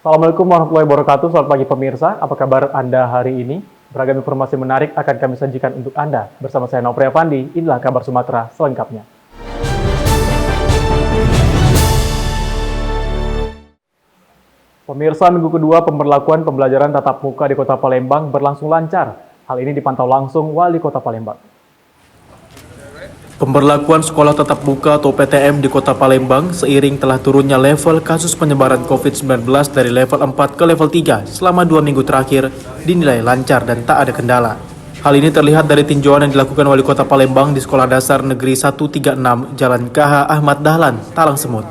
Assalamualaikum warahmatullahi wabarakatuh. Selamat pagi pemirsa. Apa kabar Anda hari ini? Beragam informasi menarik akan kami sajikan untuk Anda. Bersama saya Nopri Afandi, inilah kabar Sumatera selengkapnya. Pemirsa, minggu kedua pemberlakuan pembelajaran tatap muka di Kota Palembang berlangsung lancar. Hal ini dipantau langsung Wali Kota Palembang. Pemberlakuan sekolah tatap muka atau PTM di Kota Palembang seiring telah turunnya level kasus penyebaran COVID-19 dari level 4 ke level 3 selama 2 minggu terakhir dinilai lancar dan tak ada kendala. Hal ini terlihat dari tinjauan yang dilakukan Wali Kota Palembang di Sekolah Dasar Negeri 136 Jalan KH Ahmad Dahlan, Talang Semut.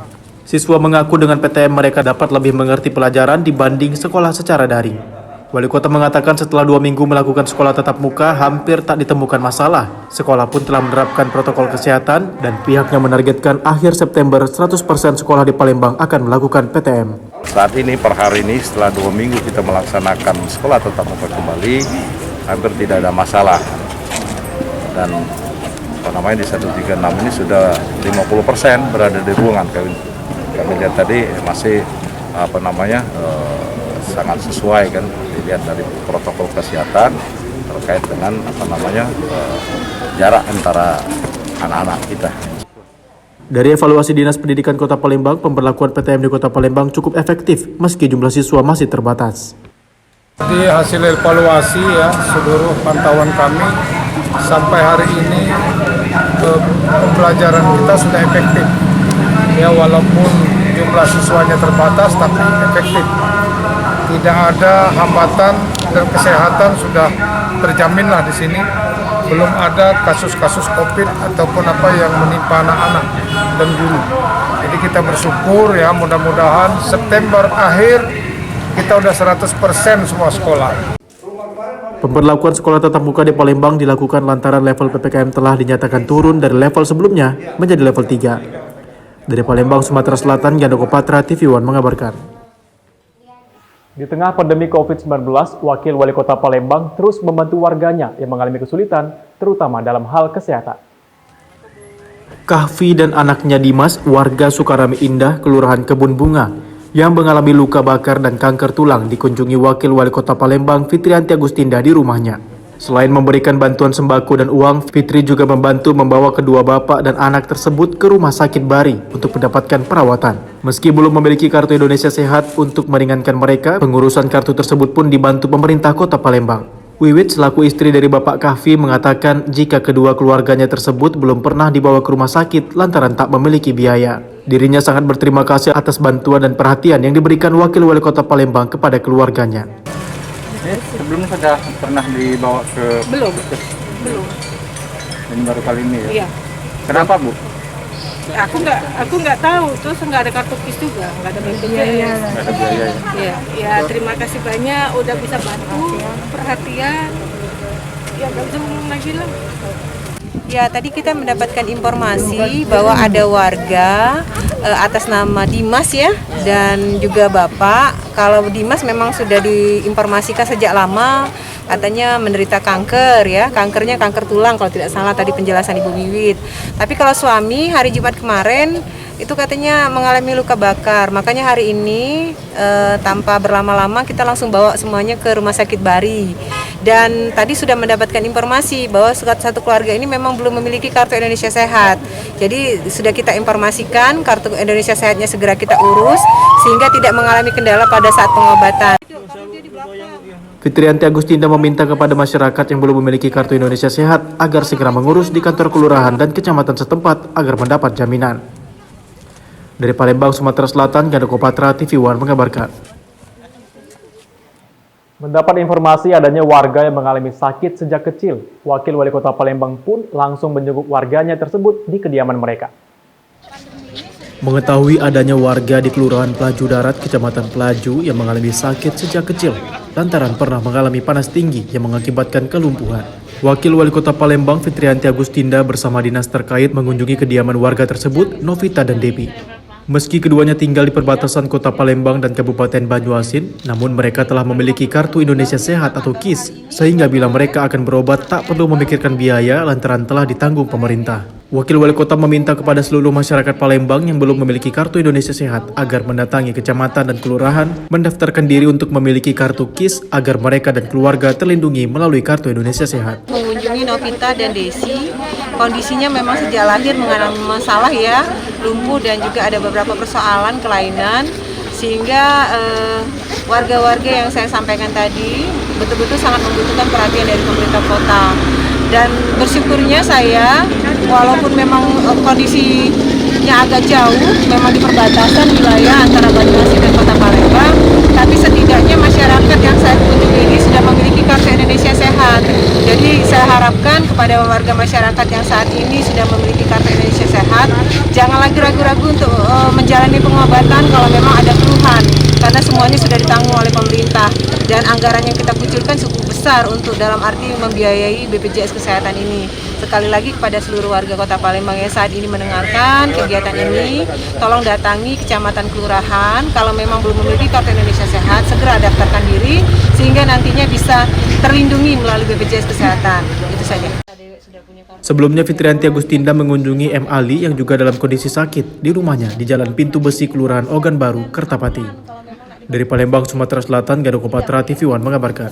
Siswa mengaku dengan PTM mereka dapat lebih mengerti pelajaran dibanding sekolah secara daring. Wali Kota mengatakan setelah 2 minggu melakukan sekolah tatap muka hampir tak ditemukan masalah. Sekolah pun telah menerapkan protokol kesehatan dan pihaknya menargetkan akhir September 100% sekolah di Palembang akan melakukan PTM. Saat ini per hari ini setelah 2 minggu kita melaksanakan sekolah tatap muka kembali, hampir tidak ada masalah. Dan di 136 ini sudah 50% berada di ruangan. Kami lihat tadi masih sangat sesuai kan dilihat dari protokol kesehatan terkait dengan jarak antara anak-anak kita. Dari evaluasi Dinas Pendidikan Kota Palembang, pemberlakuan PTM di Kota Palembang cukup efektif meski jumlah siswa masih terbatas. Di hasil evaluasi seluruh pantauan kami sampai hari ini pembelajaran kita sudah efektif. Walaupun jumlah siswanya terbatas tapi efektif. Tidak ada hambatan dan kesehatan sudah terjaminlah di sini. Belum ada kasus-kasus COVID ataupun apa yang menimpa anak-anak dan guru. Jadi kita bersyukur mudah-mudahan September akhir kita udah 100% semua sekolah. Pemberlakuan sekolah tatap muka di Palembang dilakukan lantaran level PPKM telah dinyatakan turun dari level sebelumnya menjadi level 3. Dari Palembang, Sumatera Selatan, Gandoko Patra, TV One mengabarkan. Di tengah pandemi COVID-19, Wakil Wali Kota Palembang terus membantu warganya yang mengalami kesulitan, terutama dalam hal kesehatan. Kahfi dan anaknya Dimas, warga Sukarami Indah, Kelurahan Kebun Bunga, yang mengalami luka bakar dan kanker tulang dikunjungi Wakil Wali Kota Palembang Fitrianti Agustinda di rumahnya. Selain memberikan bantuan sembako dan uang, Fitri juga membantu membawa kedua bapak dan anak tersebut ke Rumah Sakit Bari untuk mendapatkan perawatan. Meski belum memiliki kartu Indonesia Sehat untuk meringankan mereka, pengurusan kartu tersebut pun dibantu pemerintah Kota Palembang. Wiwit selaku istri dari Bapak Kahfi mengatakan jika kedua keluarganya tersebut belum pernah dibawa ke rumah sakit lantaran tak memiliki biaya. Dirinya sangat berterima kasih atas bantuan dan perhatian yang diberikan Wakil Wali Kota Palembang kepada keluarganya. Sebelumnya sudah pernah dibawa ke belum. Ini baru kali ini ya? Iya. Kenapa Bu? Aku nggak tahu, terus nggak ada kartu KIS juga, nggak ada biaya. Nggak ada biaya ya? Iya, ya terima kasih banyak udah bisa bantu, perhatian. Ya nggak bisa ngomong lagi lah. Ya, tadi kita mendapatkan informasi bahwa ada warga atas nama Dimas dan juga Bapak. Kalau Dimas memang sudah diinformasikan sejak lama, katanya menderita kanker kankernya kanker tulang kalau tidak salah tadi penjelasan Ibu Wiwit. Tapi kalau suami hari Jumat kemarin itu katanya mengalami luka bakar, makanya hari ini tanpa berlama-lama kita langsung bawa semuanya ke Rumah Sakit Bari. Dan tadi sudah mendapatkan informasi bahwa satu keluarga ini memang belum memiliki kartu Indonesia Sehat. Jadi sudah kita informasikan kartu Indonesia Sehatnya segera kita urus sehingga tidak mengalami kendala pada saat pengobatan. Fitrianti Agustinda meminta kepada masyarakat yang belum memiliki kartu Indonesia Sehat agar segera mengurus di kantor kelurahan dan kecamatan setempat agar mendapat jaminan. Dari Palembang, Sumatera Selatan, Gandoko Patra, TV One mengabarkan. Mendapat informasi adanya warga yang mengalami sakit sejak kecil, Wakil Wali Kota Palembang pun langsung menjenguk warganya tersebut di kediaman mereka. Mengetahui adanya warga di Kelurahan Pelaju Darat, Kecamatan Pelaju yang mengalami sakit sejak kecil, lantaran pernah mengalami panas tinggi yang mengakibatkan kelumpuhan. Wakil Wali Kota Palembang Fitrianti Agustinda bersama dinas terkait mengunjungi kediaman warga tersebut, Novita dan Debi. Meski keduanya tinggal di perbatasan Kota Palembang dan Kabupaten Banyuasin, namun mereka telah memiliki kartu Indonesia Sehat atau KIS, sehingga bila mereka akan berobat tak perlu memikirkan biaya lantaran telah ditanggung pemerintah. Wakil Wali Kota meminta kepada seluruh masyarakat Palembang yang belum memiliki Kartu Indonesia Sehat agar mendatangi kecamatan dan kelurahan mendaftarkan diri untuk memiliki kartu KIS agar mereka dan keluarga terlindungi melalui Kartu Indonesia Sehat. Mengunjungi Novita dan Desi, kondisinya memang sejak lahir mengalami masalah ya, lumpuh dan juga ada beberapa persoalan kelainan, sehingga warga-warga yang saya sampaikan tadi betul-betul sangat membutuhkan perhatian dari pemerintah kota. Dan bersyukurnya saya, walaupun memang kondisinya agak jauh, memang di perbatasan wilayah antara Banyuasin dan Kota Palembang, tapi setidaknya masyarakat yang saya kunjungi ini sudah memiliki Kartu Indonesia Sehat. Jadi saya harapkan kepada warga masyarakat yang saat ini sudah memiliki Kartu Indonesia Sehat, jangan lagi ragu-ragu untuk menjalani pengobatan kalau memang ada keluhan, karena semuanya sudah ditanggung oleh pemerintah dan anggaran yang kita kucurkan cukup besar untuk dalam arti membiayai BPJS Kesehatan ini. Sekali lagi kepada seluruh warga Kota Palembang yang saat ini mendengarkan kegiatan ini, tolong datangi kecamatan kelurahan. Kalau memang belum memiliki Kartu Indonesia Sehat, segera daftarkan diri sehingga nantinya bisa terlindungi melalui BPJS Kesehatan. Itu saja. Sebelumnya Fitrianti Agustinda mengunjungi M. Ali yang juga dalam kondisi sakit di rumahnya di Jalan Pintu Besi, Kelurahan Ogan Baru, Kertapati. Dari Palembang, Sumatera Selatan, Gandoko Patra, TV One mengabarkan.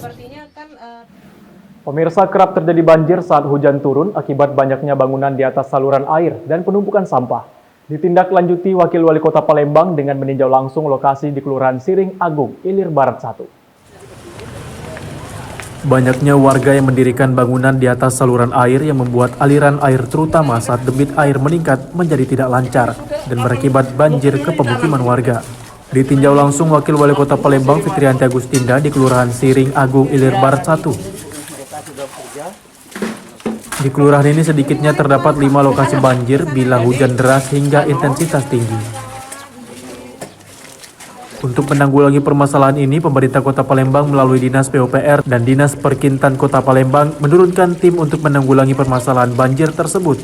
Pemirsa, kerap terjadi banjir saat hujan turun akibat banyaknya bangunan di atas saluran air dan penumpukan sampah. Ditindaklanjuti Wakil Wali Kota Palembang dengan meninjau langsung lokasi di Kelurahan Siring Agung, Ilir Barat 1. Banyaknya warga yang mendirikan bangunan di atas saluran air yang membuat aliran air terutama saat debit air meningkat menjadi tidak lancar dan berakibat banjir ke pemukiman warga. Ditinjau langsung Wakil Wali Kota Palembang Fitrianti Agustinda di Kelurahan Siring Agung, Ilir Barat 1. Di kelurahan ini sedikitnya terdapat 5 lokasi banjir bila hujan deras hingga intensitas tinggi. Untuk menanggulangi permasalahan ini, pemerintah Kota Palembang melalui Dinas PUPR dan Dinas Perkintan Kota Palembang menurunkan tim untuk menanggulangi permasalahan banjir tersebut.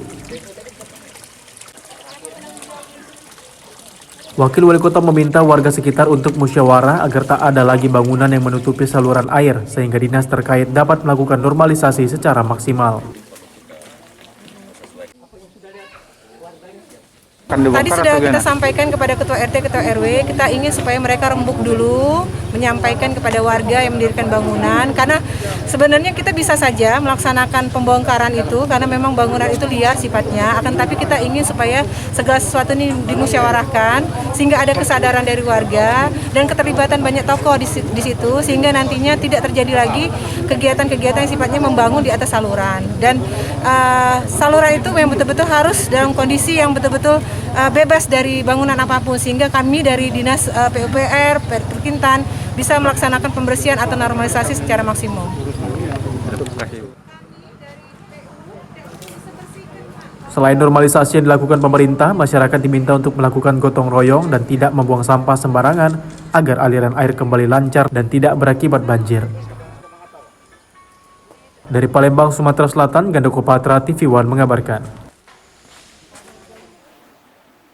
Wakil Wali Kota meminta warga sekitar untuk musyawarah agar tak ada lagi bangunan yang menutupi saluran air sehingga dinas terkait dapat melakukan normalisasi secara maksimal. Tadi sudah kita sampaikan kepada Ketua RT, Ketua RW, kita ingin supaya mereka rembuk dulu, menyampaikan kepada warga yang mendirikan bangunan, karena sebenarnya kita bisa saja melaksanakan pembongkaran itu, karena memang bangunan itu liar sifatnya, akan tapi kita ingin supaya segala sesuatu ini dimusyawarahkan, sehingga ada kesadaran dari warga, dan keterlibatan banyak tokoh di situ, sehingga nantinya tidak terjadi lagi kegiatan-kegiatan yang sifatnya membangun di atas saluran. Dan saluran itu memang betul-betul harus dalam kondisi yang betul-betul bebas dari bangunan apapun, sehingga kami dari Dinas PUPR, Perkintan bisa melaksanakan pembersihan atau normalisasi secara maksimum. Selain normalisasi yang dilakukan pemerintah, masyarakat diminta untuk melakukan gotong royong dan tidak membuang sampah sembarangan agar aliran air kembali lancar dan tidak berakibat banjir. Dari Palembang, Sumatera Selatan, Gandoko Patra, TV One mengabarkan.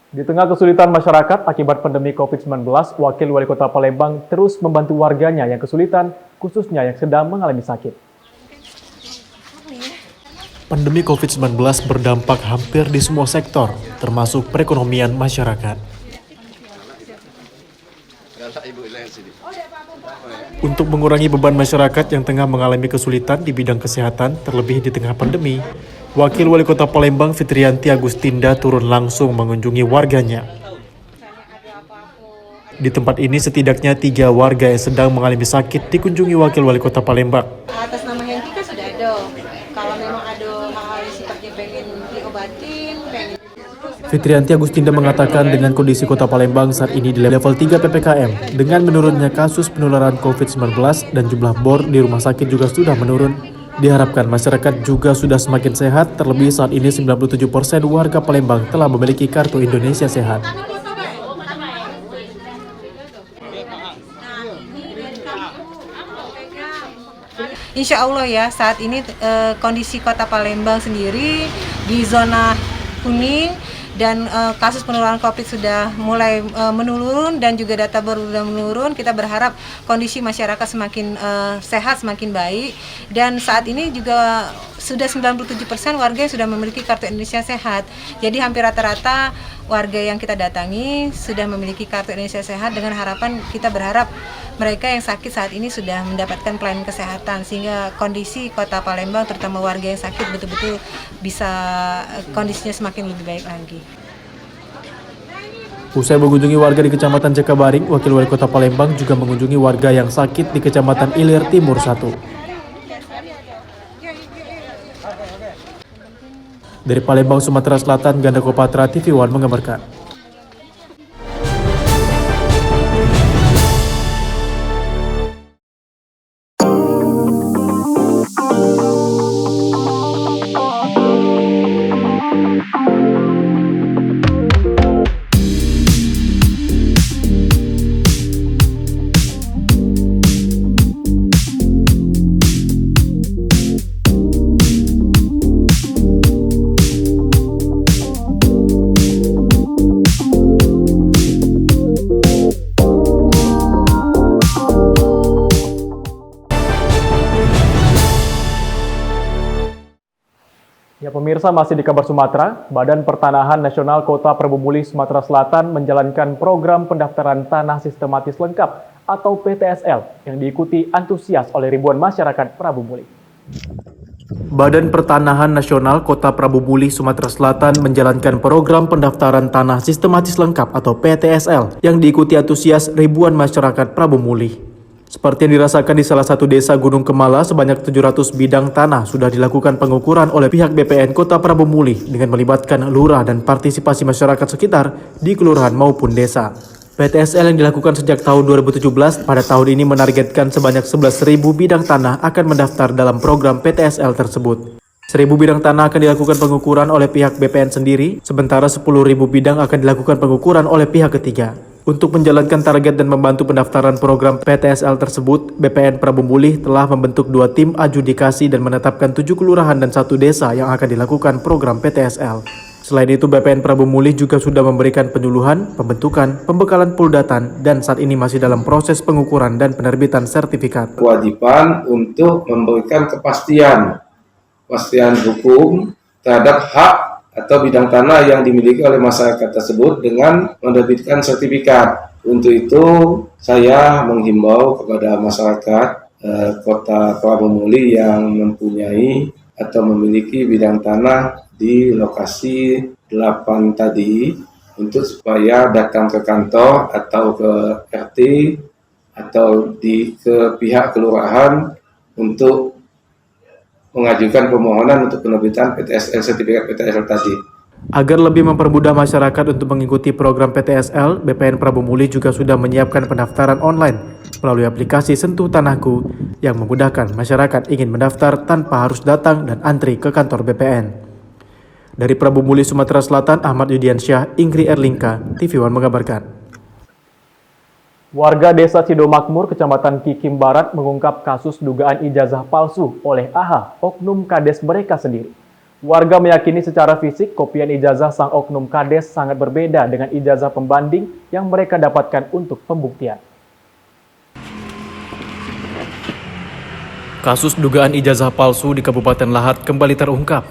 Di tengah kesulitan masyarakat akibat pandemi COVID-19, Wakil Wali Kota Palembang terus membantu warganya yang kesulitan, khususnya yang sedang mengalami sakit. Pandemi COVID-19 berdampak hampir di semua sektor, termasuk perekonomian masyarakat. Untuk mengurangi beban masyarakat yang tengah mengalami kesulitan di bidang kesehatan, terlebih di tengah pandemi, Wakil Wali Kota Palembang Fitrianti Agustinda turun langsung mengunjungi warganya. Di tempat ini setidaknya 3 warga yang sedang mengalami sakit dikunjungi Wakil Wali Kota Palembang. Atas nama Hengki kan sudah ada. Kalau memang ada hal-hal yang sifatnya pengen diobatin, Fitrianti Agustinda mengatakan dengan kondisi Kota Palembang saat ini di level 3 PPKM, dengan menurunnya kasus penularan COVID-19 dan jumlah bor di rumah sakit juga sudah menurun, diharapkan masyarakat juga sudah semakin sehat, terlebih saat ini 97% warga Palembang telah memiliki Kartu Indonesia Sehat. Insya Allah ya, saat ini kondisi Kota Palembang sendiri di zona kuning dan kasus penularan COVID sudah mulai menurun dan juga data baru sudah menurun. Kita berharap kondisi masyarakat semakin sehat, semakin baik. Dan saat ini juga sudah 97% warga yang sudah memiliki kartu Indonesia Sehat. Jadi hampir rata-rata warga yang kita datangi sudah memiliki kartu Indonesia Sehat, dengan harapan kita berharap mereka yang sakit saat ini sudah mendapatkan pelayanan kesehatan sehingga kondisi Kota Palembang terutama warga yang sakit betul-betul bisa kondisinya semakin lebih baik lagi. Usai mengunjungi warga di Kecamatan Jakabaring, Wakil Wali Kota Palembang juga mengunjungi warga yang sakit di Kecamatan Ilir Timur 1. Dari Palembang, Sumatera Selatan, Ganda Kopatra, TV One mengabarkan. Ya pemirsa, masih di kabar Sumatera, Badan Pertanahan Nasional Kota Prabu Muli, Sumatera Selatan menjalankan program pendaftaran tanah sistematis lengkap atau PTSL yang diikuti antusias oleh ribuan masyarakat Prabu Muli. Badan Pertanahan Nasional Kota Prabu Muli, Sumatera Selatan menjalankan program pendaftaran tanah sistematis lengkap atau PTSL yang diikuti antusias ribuan masyarakat Prabu Muli. Seperti yang dirasakan di salah satu desa Gunung Kemala, sebanyak 700 bidang tanah sudah dilakukan pengukuran oleh pihak BPN Kota Prabu Muli dengan melibatkan lurah dan partisipasi masyarakat sekitar di kelurahan maupun desa. PTSL yang dilakukan sejak tahun 2017 pada tahun ini menargetkan sebanyak 11.000 bidang tanah akan mendaftar dalam program PTSL tersebut. 1.000 bidang tanah akan dilakukan pengukuran oleh pihak BPN sendiri, sementara 10.000 bidang akan dilakukan pengukuran oleh pihak ketiga. Untuk menjalankan target dan membantu pendaftaran program PTSL tersebut, BPN Prabu Muli telah membentuk 2 tim adjudikasi dan menetapkan 7 kelurahan dan 1 desa yang akan dilakukan program PTSL. Selain itu, BPN Prabu Muli juga sudah memberikan penyuluhan, pembentukan, pembekalan puldatan, dan saat ini masih dalam proses pengukuran dan penerbitan sertifikat. Kewajiban untuk memberikan kepastian hukum terhadap hak atau bidang tanah yang dimiliki oleh masyarakat tersebut dengan menerbitkan sertifikat. Untuk itu, saya menghimbau kepada masyarakat Kota Prabu Muli yang mempunyai atau memiliki bidang tanah di lokasi 8 tadi untuk supaya datang ke kantor atau ke RT atau ke pihak kelurahan untuk mengajukan permohonan untuk penerbitan PTSL, sertifikat PTSL tadi. Agar lebih mempermudah masyarakat untuk mengikuti program PTSL, BPN Prabu Muli juga sudah menyiapkan pendaftaran online melalui aplikasi Sentuh Tanahku yang memudahkan masyarakat ingin mendaftar tanpa harus datang dan antri ke kantor BPN. Dari Prabu Muli, Sumatera Selatan, Ahmad Yudiansyah, Ingri Erlingka, TV One mengabarkan. Warga Desa Cidomakmur, Kecamatan Kikim Barat mengungkap kasus dugaan ijazah palsu oleh AHA, oknum kades mereka sendiri. Warga meyakini secara fisik kopian ijazah sang oknum kades sangat berbeda dengan ijazah pembanding yang mereka dapatkan untuk pembuktian. Kasus dugaan ijazah palsu di Kabupaten Lahat kembali terungkap.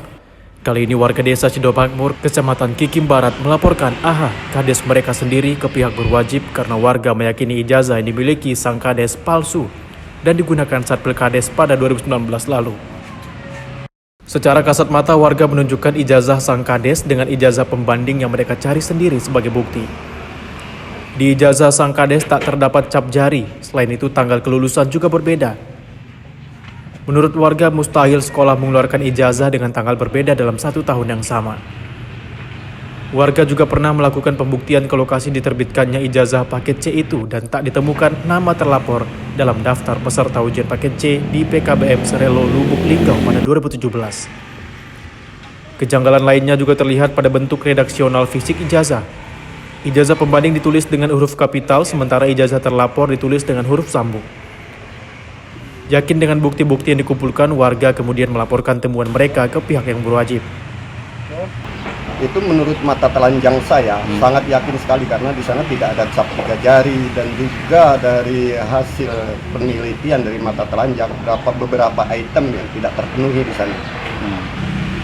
Kali ini warga Desa Cidomakmur, Kecamatan Kikim Barat melaporkan AHA, kades mereka sendiri ke pihak berwajib karena warga meyakini ijazah yang dimiliki sang kades palsu dan digunakan saat pilkades pada 2019 lalu. Secara kasat mata, warga menunjukkan ijazah sang kades dengan ijazah pembanding yang mereka cari sendiri sebagai bukti. Di ijazah sang kades tak terdapat cap jari, selain itu tanggal kelulusan juga berbeda. Menurut warga, mustahil sekolah mengeluarkan ijazah dengan tanggal berbeda dalam 1 tahun yang sama. Warga juga pernah melakukan pembuktian ke lokasi diterbitkannya ijazah paket C itu dan tak ditemukan nama terlapor dalam daftar peserta ujian paket C di PKBM Serelo Lubuk Linggau pada 2017. Kejanggalan lainnya juga terlihat pada bentuk redaksional fisik ijazah. Ijazah pembanding ditulis dengan huruf kapital, sementara ijazah terlapor ditulis dengan huruf sambung. Yakin dengan bukti-bukti yang dikumpulkan, warga kemudian melaporkan temuan mereka ke pihak yang berwajib. Itu menurut mata telanjang saya sangat yakin sekali karena di sana tidak ada cap 3 jari dan juga dari hasil penelitian dari mata telanjang beberapa item yang tidak terpenuhi di sana.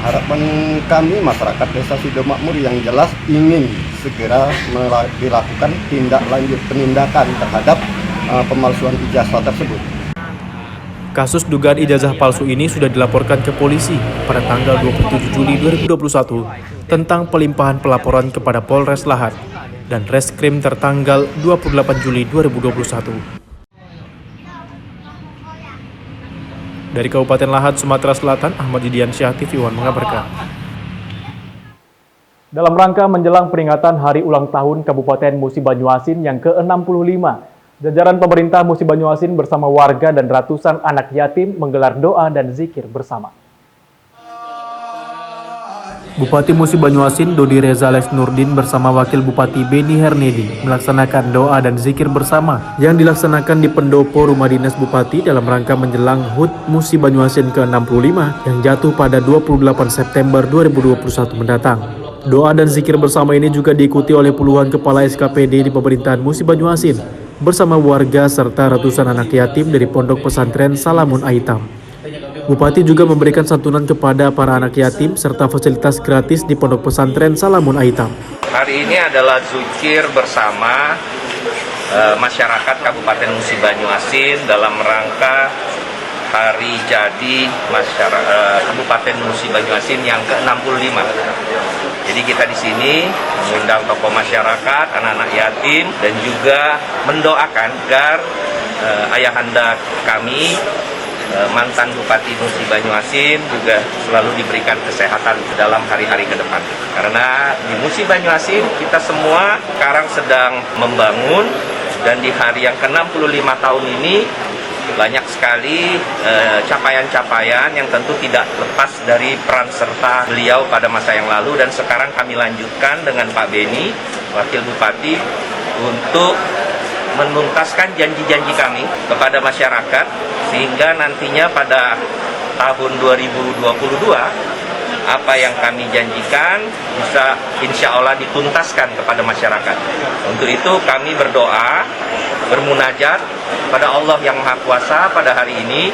Harapan kami masyarakat Desa Sidomakmur yang jelas ingin segera dilakukan tindak lanjut penindakan terhadap pemalsuan ijazah tersebut. Kasus dugaan ijazah palsu ini sudah dilaporkan ke polisi pada tanggal 27 Juli 2021 tentang pelimpahan pelaporan kepada Polres Lahat dan Reskrim tertanggal 28 Juli 2021. Dari Kabupaten Lahat, Sumatera Selatan, Ahmad Didiansyah, TV One mengabarkan. Dalam rangka menjelang peringatan Hari Ulang Tahun Kabupaten Musi Banyuasin yang ke-65, jajaran pemerintah Musi Banyuasin bersama warga dan ratusan anak yatim menggelar doa dan zikir bersama. Bupati Musi Banyuasin Dodi Reza Lesnurdin bersama Wakil Bupati Beni Hernedi melaksanakan doa dan zikir bersama yang dilaksanakan di pendopo Rumah Dinas Bupati dalam rangka menjelang HUT Musi Banyuasin ke-65 yang jatuh pada 28 September 2021 mendatang. Doa dan zikir bersama ini juga diikuti oleh puluhan kepala SKPD di pemerintahan Musi Banyuasin bersama warga serta ratusan anak yatim dari Pondok Pesantren Salamun Aitam. Bupati juga memberikan santunan kepada para anak yatim serta fasilitas gratis di Pondok Pesantren Salamun Aitam. Hari ini adalah zikir bersama masyarakat Kabupaten Musi Banyuasin dalam rangka hari jadi Kabupaten Musi Banyuasin yang ke-65. Jadi kita di sini mengundang tokoh masyarakat, anak-anak yatim, dan juga mendoakan agar ayahanda kami, mantan Bupati Musi Banyuasin, juga selalu diberikan kesehatan dalam hari-hari ke depan. Karena di Musi Banyuasin kita semua sekarang sedang membangun, dan di hari yang ke-65 tahun ini banyak sekali capaian-capaian yang tentu tidak lepas dari peran serta beliau pada masa yang lalu, dan sekarang kami lanjutkan dengan Pak Beni, Wakil Bupati, untuk menuntaskan janji-janji kami kepada masyarakat sehingga nantinya pada tahun 2022 apa yang kami janjikan bisa insya Allah dituntaskan kepada masyarakat. Untuk itu kami berdoa, bermunajat pada Allah yang Maha Kuasa pada hari ini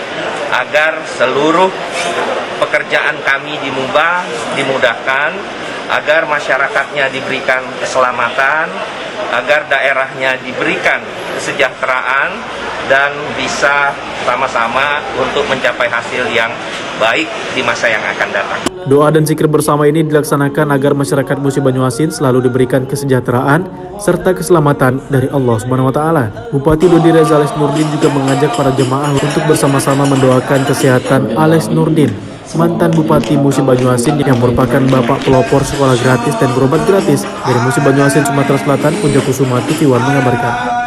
agar seluruh pekerjaan kami dimudahkan, agar masyarakatnya diberikan keselamatan, agar daerahnya diberikan kesejahteraan, dan bisa sama-sama untuk mencapai hasil yang baik di masa yang akan datang. Doa dan zikir bersama ini dilaksanakan agar masyarakat Musi Banyuasin selalu diberikan kesejahteraan serta keselamatan dari Allah Subhanahu wa taala. Bupati Dodi Reza Lesnurdin juga mengajak para jemaah untuk bersama-sama mendoakan kesehatan Alex Nurdin, mantan Bupati Musi Banyuasin yang merupakan bapak pelopor sekolah gratis dan berobat gratis dari Musi Banyuasin, Sumatera Selatan. Punja Kusuma, TV One mengabarkan.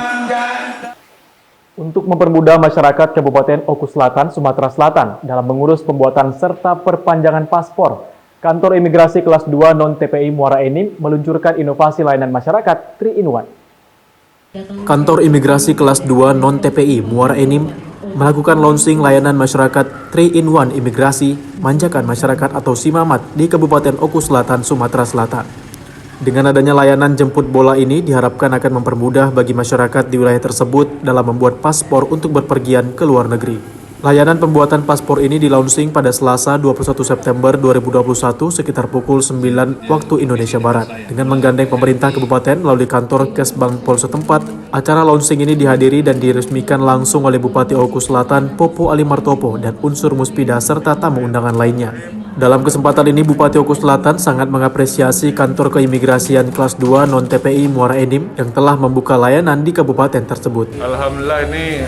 Untuk mempermudah masyarakat Kabupaten Oku Selatan, Sumatera Selatan dalam mengurus pembuatan serta perpanjangan paspor, Kantor Imigrasi Kelas 2 Non-TPI Muara Enim meluncurkan inovasi layanan masyarakat 3-in-1. Kantor Imigrasi Kelas 2 Non-TPI Muara Enim melakukan launching layanan masyarakat 3-in-1 imigrasi manjakan masyarakat atau SIMAMAT di Kabupaten Oku Selatan, Sumatera Selatan. Dengan adanya layanan jemput bola ini diharapkan akan mempermudah bagi masyarakat di wilayah tersebut dalam membuat paspor untuk berpergian ke luar negeri. Layanan pembuatan paspor ini dilaunching pada Selasa 21 September 2021 sekitar pukul 9 waktu Indonesia Barat. Dengan menggandeng pemerintah kabupaten melalui kantor Kesbang Pol setempat, acara launching ini dihadiri dan diresmikan langsung oleh Bupati Oku Selatan Popo Ali Martopo dan unsur Muspida serta tamu undangan lainnya. Dalam kesempatan ini, Bupati Oku Selatan sangat mengapresiasi Kantor Keimigrasian Kelas 2 Non-TPI Muara Enim yang telah membuka layanan di kabupaten tersebut. Alhamdulillah ini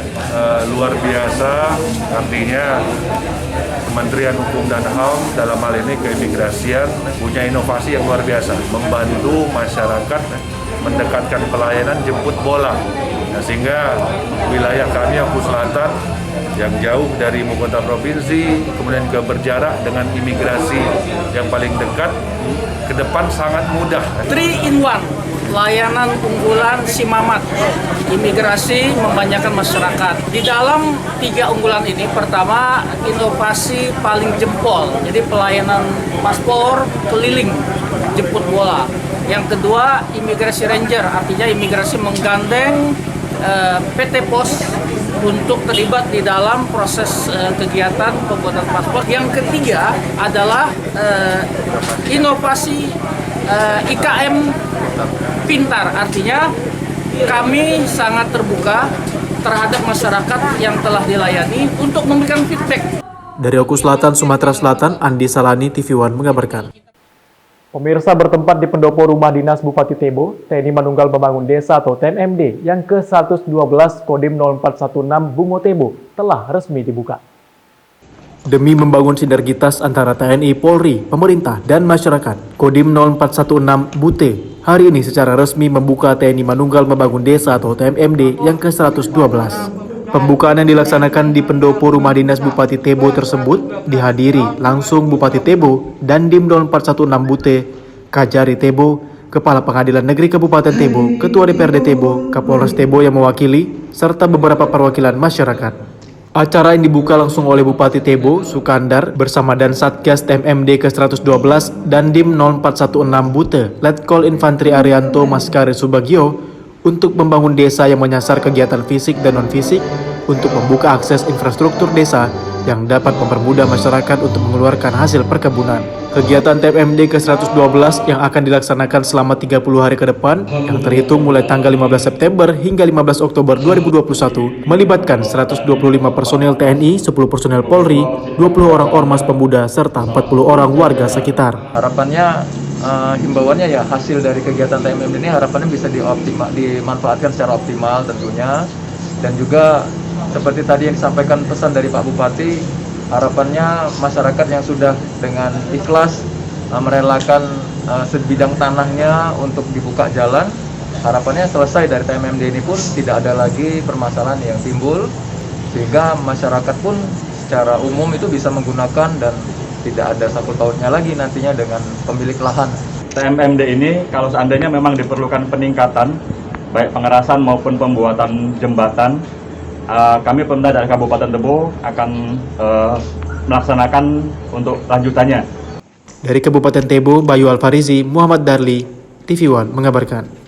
luar biasa, artinya Kementerian Hukum dan HAM dalam hal ini Keimigrasian punya inovasi yang luar biasa, membantu masyarakat mendekatkan pelayanan jemput bola. Nah, sehingga wilayah kami Oku Selatan yang jauh dari ibu kota provinsi, kemudian juga berjarak dengan imigrasi yang paling dekat, ke depan sangat mudah. 3-in-1, layanan unggulan SIMAMAT, imigrasi membanjakan masyarakat. Di dalam 3 unggulan ini, pertama inovasi paling jempol, jadi pelayanan paspor keliling jemput bola. Yang kedua, imigrasi ranger, artinya imigrasi menggandeng PT Pos untuk terlibat di dalam proses kegiatan pembuatan paspor. Yang ketiga adalah inovasi IKM pintar, artinya kami sangat terbuka terhadap masyarakat yang telah dilayani untuk memberikan feedback. Dari Oku Selatan, Sumatera Selatan, Andi Salani, TV One mengabarkan. Pemirsa, bertempat di pendopo rumah dinas Bupati Tebo, TNI Manunggal Membangun Desa atau TMMD yang ke-112 Kodim 0416 Bungo Tebo telah resmi dibuka. Demi membangun sinergitas antara TNI, Polri, pemerintah, dan masyarakat, Kodim 0416 Bute hari ini secara resmi membuka TNI Manunggal Membangun Desa atau TMMD yang ke-112. Pembukaan yang dilaksanakan di pendopo rumah dinas Bupati Tebo tersebut dihadiri langsung Bupati Tebo dan Dim 0416 Bute, Kajari Tebo, Kepala Pengadilan Negeri Kabupaten Tebo, Ketua DPRD Tebo, Kapolres Tebo yang mewakili, serta beberapa perwakilan masyarakat. Acara yang dibuka langsung oleh Bupati Tebo, Sukandar, bersama dan Satgas TMMD ke-112 dan Dim 0416 Bute, Letkol Infantri Arianto Maskari Subagio, untuk membangun desa yang menyasar kegiatan fisik dan non-fisik untuk membuka akses infrastruktur desa yang dapat mempermudah masyarakat untuk mengeluarkan hasil perkebunan. Kegiatan TMMD ke-112 yang akan dilaksanakan selama 30 hari ke depan yang terhitung mulai tanggal 15 September hingga 15 Oktober 2021 melibatkan 125 personel TNI, 10 personel Polri, 20 orang ormas pemuda, serta 40 orang warga sekitar. Harapannya himbauannya ya hasil dari kegiatan TMMD ini harapannya bisa dimanfaatkan secara optimal tentunya, dan juga seperti tadi yang disampaikan pesan dari Pak Bupati, harapannya masyarakat yang sudah dengan ikhlas merelakan sebidang tanahnya untuk dibuka jalan, harapannya selesai dari TMMD ini pun tidak ada lagi permasalahan yang timbul, sehingga masyarakat pun secara umum itu bisa menggunakan dan tidak ada sangkut pautnya lagi nantinya dengan pemilik lahan. TMMD ini kalau seandainya memang diperlukan peningkatan, baik pengerasan maupun pembuatan jembatan, kami Pemda dari Kabupaten Tebo akan melaksanakan untuk lanjutannya. Dari Kabupaten Tebo, Bayu Alfarizi, Muhammad Darli, TV One mengabarkan.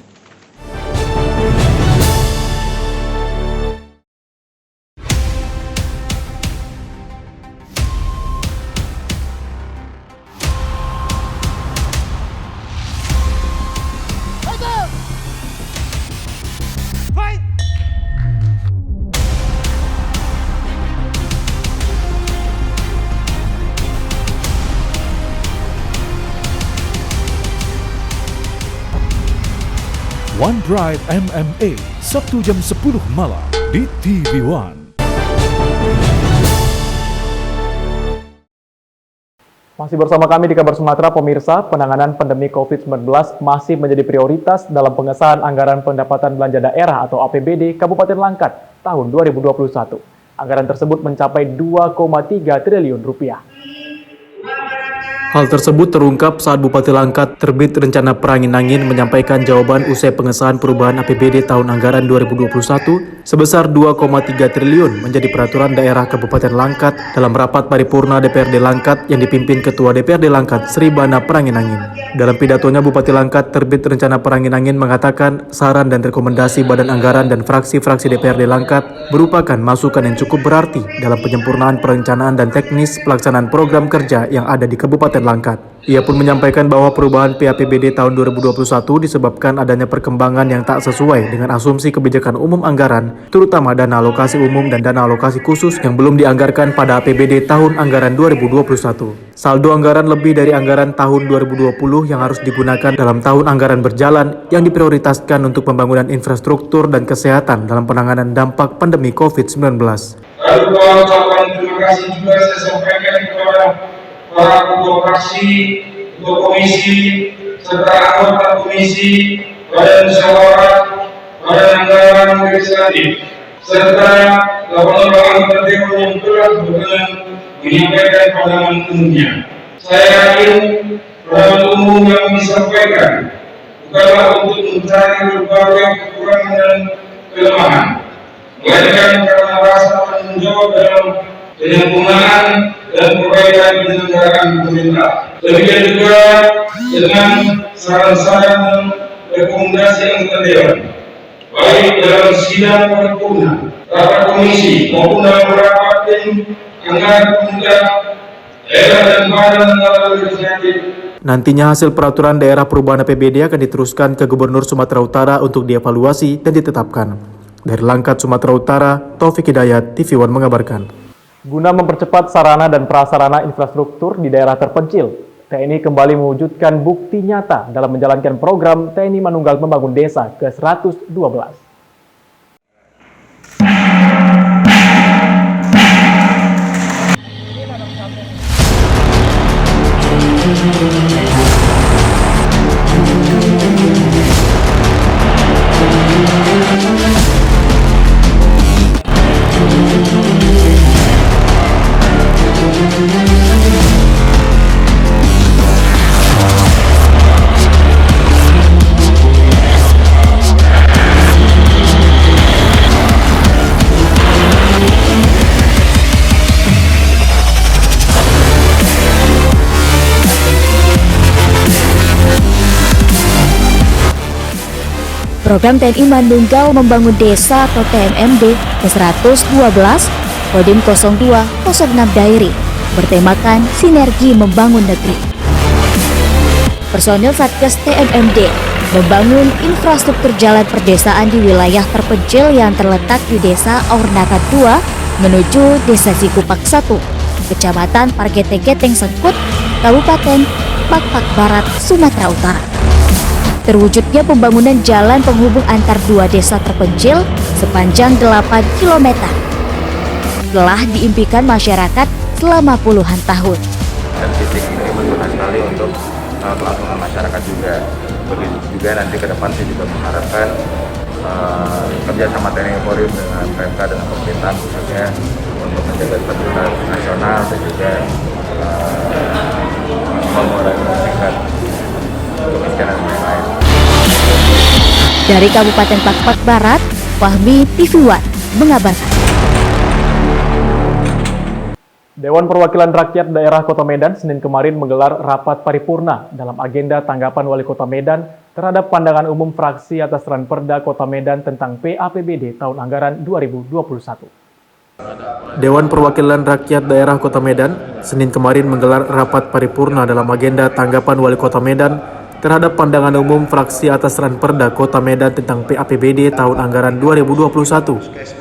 One Drive MMA, Sabtu jam 10 malam di TV One. Masih bersama kami di Kabar Sumatera, pemirsa, penanganan pandemi COVID-19 masih menjadi prioritas dalam pengesahan anggaran pendapatan belanja daerah atau APBD Kabupaten Langkat tahun 2021. Anggaran tersebut mencapai 2,3 triliun rupiah. Hal tersebut terungkap saat Bupati Langkat terbit rencana perangin-angin menyampaikan jawaban usai pengesahan perubahan APBD tahun anggaran 2021 sebesar 2,3 triliun menjadi peraturan daerah Kabupaten Langkat dalam rapat paripurna DPRD Langkat yang dipimpin Ketua DPRD Langkat Sri Bana Perangin-angin. Dalam pidatonya, Bupati Langkat terbit rencana perangin-angin mengatakan saran dan rekomendasi Badan Anggaran dan fraksi-fraksi DPRD Langkat merupakan masukan yang cukup berarti dalam penyempurnaan perencanaan dan teknis pelaksanaan program kerja yang ada di Kabupaten Langkat. Ia pun menyampaikan bahwa perubahan PAPBD tahun 2021 disebabkan adanya perkembangan yang tak sesuai dengan asumsi kebijakan umum anggaran, terutama dana alokasi umum dan dana alokasi khusus yang belum dianggarkan pada APBD tahun anggaran 2021. Saldo anggaran lebih dari anggaran tahun 2020 yang harus digunakan dalam tahun anggaran berjalan yang diprioritaskan untuk pembangunan infrastruktur dan kesehatan dalam penanganan dampak pandemi COVID-19. Lalu ucapan terima kasih juga saya sampaikan kepada para ketua fraksi, ketua komisi, serta anggota komisi, badan musyawarah, badan anggaran legislatif, serta lembaga tertentu yang telah berkenan menyampaikan pandangan umumnya. Saya yakin pandangan umum yang disampaikan bukanlah untuk mencari berbagai kekurangan dan kelemahan, melainkan karena rasa tanggung jawab dalam penyempurnaan dan perbaikan penyelenggaraan pemerintah. Demikian juga dengan saran-saran dan rekomendasi anggota dewan, baik dalam sidang paripurna rapat komisi maupun dalam rapat tim anggaran pemerintah daerah dan badan legislatif. Nantinya hasil peraturan daerah perubahan APBD akan diteruskan ke Gubernur Sumatera Utara untuk dievaluasi dan ditetapkan. Dari Langkat, Sumatera Utara, Taufik Hidayat, TV One mengabarkan. Guna mempercepat sarana dan prasarana infrastruktur di daerah terpencil, TNI kembali mewujudkan bukti nyata dalam menjalankan program TNI Manunggal Membangun Desa ke-112. Program TNI Manunggal Membangun Desa atau TMMD ke-112 Kodim 0206 Dairi bertemakan Sinergi Membangun Negeri. Personil Satgas TMMD membangun infrastruktur jalan perdesaan di wilayah terpencil yang terletak di Desa Aurnakat 2 menuju Desa Sikupak 1, Kecamatan Pargeteng-Geteng Sengkut, Kabupaten Pakpak Barat, Sumatera Utara. Terwujudnya pembangunan jalan penghubung antar dua desa terpencil sepanjang 8 km telah diimpikan masyarakat selama puluhan tahun. Dan titik ini berguna sekali untuk pelaksanaan masyarakat juga. Begitu juga nanti ke depan saya juga mengharapkan kerjasama TNI Polri dengan PMK dengan pemerintahan khususnya untuk menjaga stabilitas nasional dan juga mengurangi tingkat kemiskinan dan lain-lain. Dari Kabupaten Pakpak Barat, Fahmi, TV One mengabarkan. Dewan Perwakilan Rakyat Daerah Kota Medan Senin kemarin menggelar rapat paripurna dalam agenda tanggapan Wali Kota Medan terhadap pandangan umum fraksi atas Ranperda Kota Medan tentang PAPBD tahun anggaran 2021. Dewan Perwakilan Rakyat Daerah Kota Medan Senin kemarin menggelar rapat paripurna dalam agenda tanggapan Wali Kota Medan terhadap pandangan umum fraksi atas Ranperda Kota Medan tentang PAPBD tahun anggaran 2021.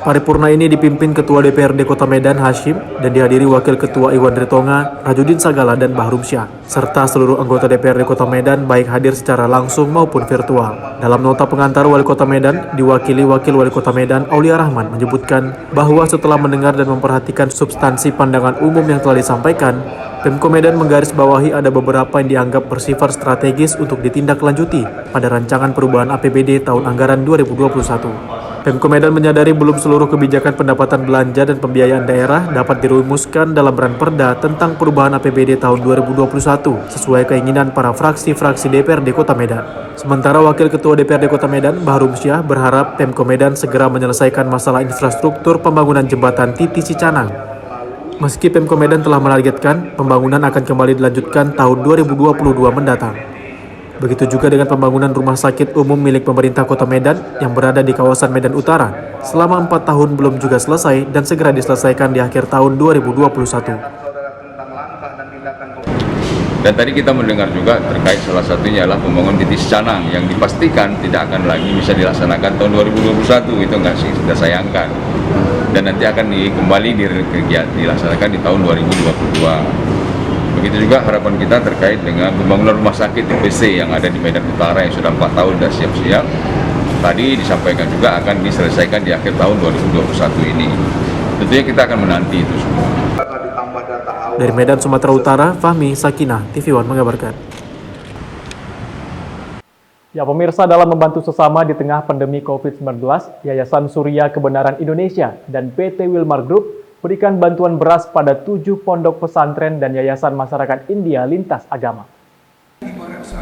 Paripurna ini dipimpin Ketua DPRD Kota Medan Hashim dan dihadiri Wakil Ketua Iwan Ritonga, Rajudin Sagala, dan Bahrum Syah, serta seluruh anggota DPRD Kota Medan baik hadir secara langsung maupun virtual. Dalam nota pengantar Wali Kota Medan, diwakili Wakil Wali Kota Medan Aulia Rahman menyebutkan bahwa setelah mendengar dan memperhatikan substansi pandangan umum yang telah disampaikan, Pemko Medan menggarisbawahi ada beberapa yang dianggap bersifat strategis untuk ditindaklanjuti pada rancangan perubahan APBD tahun anggaran 2021. Pemko Medan menyadari belum seluruh kebijakan pendapatan belanja dan pembiayaan daerah dapat dirumuskan dalam Ranperda tentang perubahan APBD tahun 2021 sesuai keinginan para fraksi-fraksi DPRD Kota Medan. Sementara Wakil Ketua DPRD Kota Medan, Bahrum Syah, berharap Pemko Medan segera menyelesaikan masalah infrastruktur pembangunan jembatan Titi Cicanang. Meski Pemko Medan telah menargetkan pembangunan akan kembali dilanjutkan tahun 2022 mendatang. Begitu juga dengan pembangunan rumah sakit umum milik pemerintah Kota Medan yang berada di kawasan Medan Utara selama 4 tahun belum juga selesai dan segera diselesaikan di akhir tahun 2021. Dan tadi kita mendengar juga terkait salah satunya adalah pembangunan Titi Cicanang yang dipastikan tidak akan lagi bisa dilaksanakan tahun 2021. Itu nggak sih, sudah sayangkan. Dan nanti akan kembali dilaksanakan di tahun 2022. Begitu juga harapan kita terkait dengan pembangunan rumah sakit TBC yang ada di Medan Utara yang sudah 4 tahun sudah siap-siap. Tadi disampaikan juga akan diselesaikan di akhir tahun 2021 ini. Tentunya kita akan menanti itu semua. Dari Medan, Sumatera Utara, Fahmi, Sakinah, TV One mengabarkan. Ya pemirsa, dalam membantu sesama di tengah pandemi COVID-19, Yayasan Surya Kebenaran Indonesia dan PT Wilmar Group berikan bantuan beras pada 7 pondok pesantren dan Yayasan Masyarakat India Lintas Agama.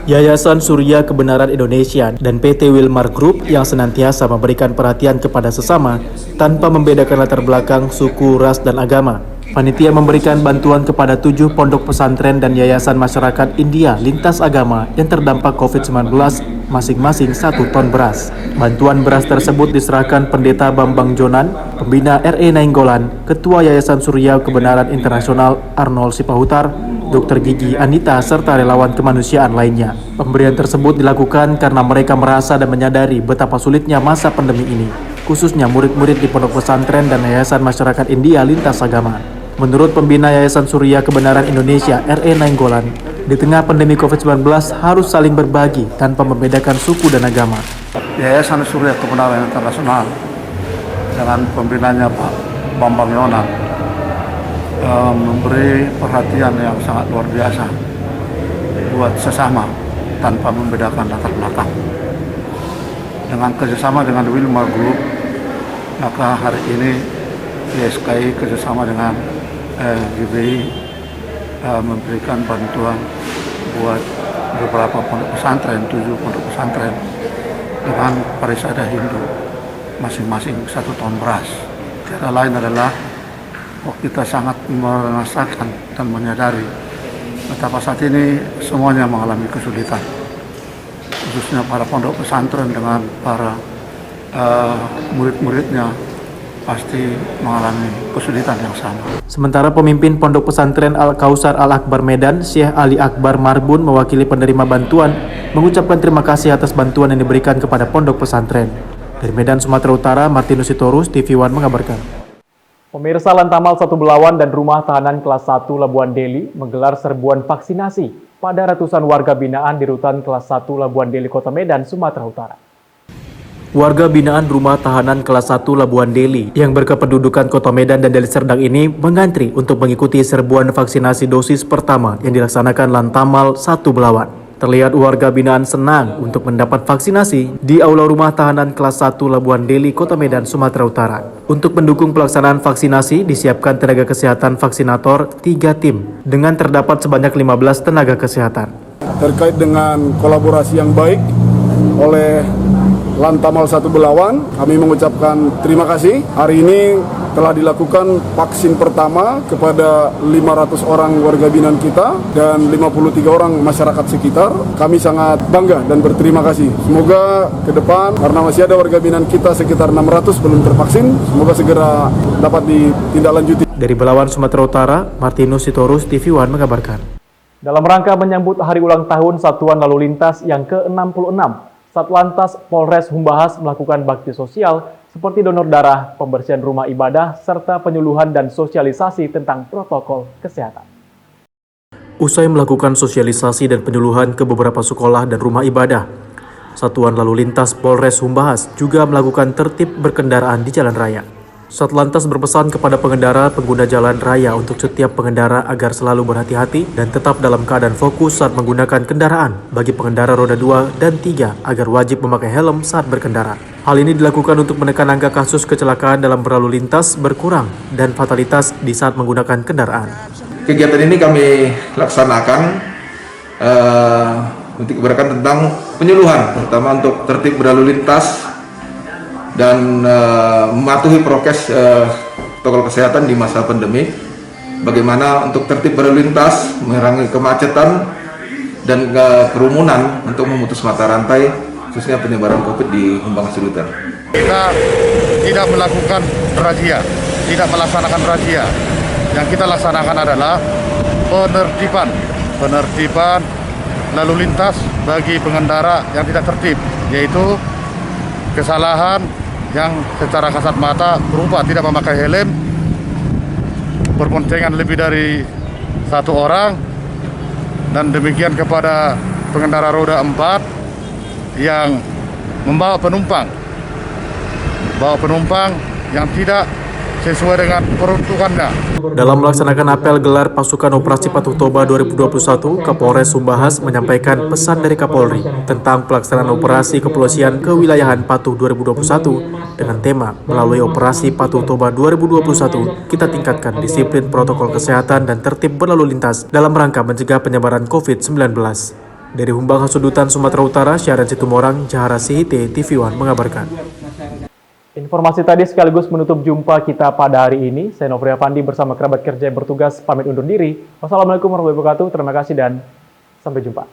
Yayasan Surya Kebenaran Indonesia dan PT Wilmar Group yang senantiasa memberikan perhatian kepada sesama tanpa membedakan latar belakang, suku, ras, dan agama. Panitia memberikan bantuan kepada 7 pondok pesantren dan Yayasan Masyarakat India Lintas Agama yang terdampak COVID-19 masing-masing 1 ton beras. Bantuan beras tersebut diserahkan Pendeta Bambang Jonan, Pembina RE Nainggolan, Ketua Yayasan Surya Kebenaran Internasional Arnold Sipahutar, Dr. Gigi Anita, serta relawan kemanusiaan lainnya. Pemberian tersebut dilakukan karena mereka merasa dan menyadari betapa sulitnya masa pandemi ini, khususnya murid-murid di pondok pesantren dan Yayasan Masyarakat India Lintas Agama. Menurut Pembina Yayasan Surya Kebenaran Indonesia RE Nainggolan, di tengah pandemi COVID-19 harus saling berbagi tanpa membedakan suku dan agama. Yayasan Surya Kebenaran Internasional dengan pembinanya Pak Bambang Jonan memberi perhatian yang sangat luar biasa buat sesama tanpa membedakan latar belakang. Dengan kerjasama dengan Wilmar Group, maka hari ini YSKI kerjasama dengan GBI memberikan bantuan buat beberapa pondok pesantren, 7 pondok pesantren dengan Parisada Hindu, masing-masing 1 ton beras. Cara lain adalah kita sangat merasakan dan menyadari betapa saat ini semuanya mengalami kesulitan, khususnya para pondok pesantren dengan para murid-muridnya pasti mengalami kesulitan yang sama. Sementara pemimpin Pondok Pesantren Al-Kausar Al-Akbar Medan, Syekh Ali Akbar Marbun, mewakili penerima bantuan, mengucapkan terima kasih atas bantuan yang diberikan kepada pondok pesantren. Dari Medan, Sumatera Utara, Martinus Sitorus, TV One mengabarkan. Pemirsa, Lantamal 1 Belawan dan Rumah Tahanan Kelas 1 Labuan Deli menggelar serbuan vaksinasi pada ratusan warga binaan di rutan Kelas 1 Labuan Deli, Kota Medan, Sumatera Utara. Warga binaan Rumah Tahanan Kelas 1 Labuan Deli yang berkependudukan Kota Medan dan Deli Serdang ini mengantri untuk mengikuti serbuan vaksinasi dosis pertama yang dilaksanakan Lantamal 1 Belawan. Terlihat warga binaan senang untuk mendapat vaksinasi di Aula Rumah Tahanan Kelas 1 Labuan Deli, Kota Medan, Sumatera Utara. Untuk mendukung pelaksanaan vaksinasi, disiapkan tenaga kesehatan vaksinator 3 tim dengan terdapat sebanyak 15 tenaga kesehatan. Terkait dengan kolaborasi yang baik oleh Lantamal 1 Belawan, kami mengucapkan terima kasih. Hari ini telah dilakukan vaksin pertama kepada 500 orang warga binaan kita dan 53 orang masyarakat sekitar. Kami sangat bangga dan berterima kasih. Semoga ke depan, karena masih ada warga binaan kita sekitar 600 belum tervaksin, semoga segera dapat ditindaklanjuti. Dari Belawan, Sumatera Utara, Martinus Sitorus, TV One mengabarkan. Dalam rangka menyambut hari ulang tahun Satuan Lalu Lintas yang ke-66, Satlantas Polres Humbahas melakukan bakti sosial seperti donor darah, pembersihan rumah ibadah, serta penyuluhan dan sosialisasi tentang protokol kesehatan. Usai melakukan sosialisasi dan penyuluhan ke beberapa sekolah dan rumah ibadah, Satuan Lalu Lintas Polres Humbahas juga melakukan tertib berkendaraan di jalan raya. Satlantas berpesan kepada pengguna jalan raya untuk setiap pengendara agar selalu berhati-hati dan tetap dalam keadaan fokus saat menggunakan kendaraan. Bagi pengendara roda 2 dan 3 agar wajib memakai helm saat berkendara. Hal ini dilakukan untuk menekan angka kasus kecelakaan dalam berlalu lintas berkurang dan fatalitas di saat menggunakan kendaraan. Kegiatan ini kami laksanakan untuk memberikan tentang penyuluhan, terutama untuk tertib berlalu lintas dan mematuhi prokes protokol kesehatan di masa pandemi. Bagaimana untuk tertib berlalu lintas, mengurangi kemacetan dan kerumunan untuk memutus mata rantai khususnya penyebaran COVID di Humbang Seluter. Kita tidak melakukan razia, tidak melaksanakan razia. Yang kita laksanakan adalah penertiban lalu lintas bagi pengendara yang tidak tertib, yaitu kesalahan yang secara kasat mata berupa tidak memakai helm, berboncengan lebih dari 1 orang, dan demikian kepada pengendara roda 4 yang membawa penumpang yang tidak sesuai dengan peruntukannya. Dalam melaksanakan apel gelar pasukan operasi Patuh Toba 2021, Kapolres Humbahas menyampaikan pesan dari Kapolri tentang pelaksanaan operasi kepolisian kewilayahan Patuh 2021 dengan tema melalui operasi Patuh Toba 2021 kita tingkatkan disiplin protokol kesehatan dan tertib berlalu lintas dalam rangka mencegah penyebaran COVID-19. Dari Humbang Hasudutan, Sumatera Utara, Syahran Situmorang, Jahara Sihite, TV One mengabarkan. Informasi tadi sekaligus menutup jumpa kita pada hari ini. Saya Novria Pandi bersama kerabat kerja yang bertugas pamit undur diri. Wassalamualaikum warahmatullahi wabarakatuh. Terima kasih dan sampai jumpa.